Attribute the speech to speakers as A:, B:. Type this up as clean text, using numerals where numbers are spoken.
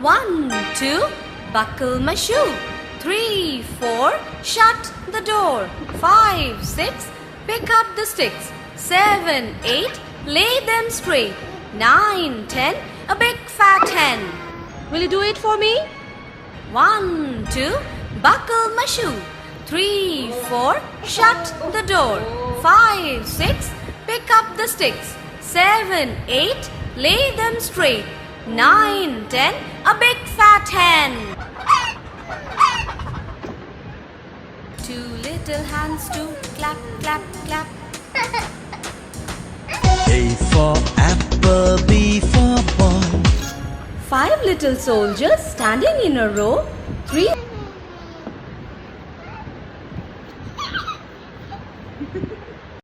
A: 1, 2, buckle my shoe. 3, 4, shut the door. 5, 6, pick up the sticks. 7, 8, lay them straight. 9, 10, a big fat hen. Will you do it for me? 1, 2, buckle my shoe. 3, 4, shut the door. 5, 6, pick up the sticks. 7, 8, lay them straight. 9, 10, a big fat hen. 2 little hands to clap, clap, clap.
B: A for apple, B for ball.
A: 5 little soldiers standing in a row. 3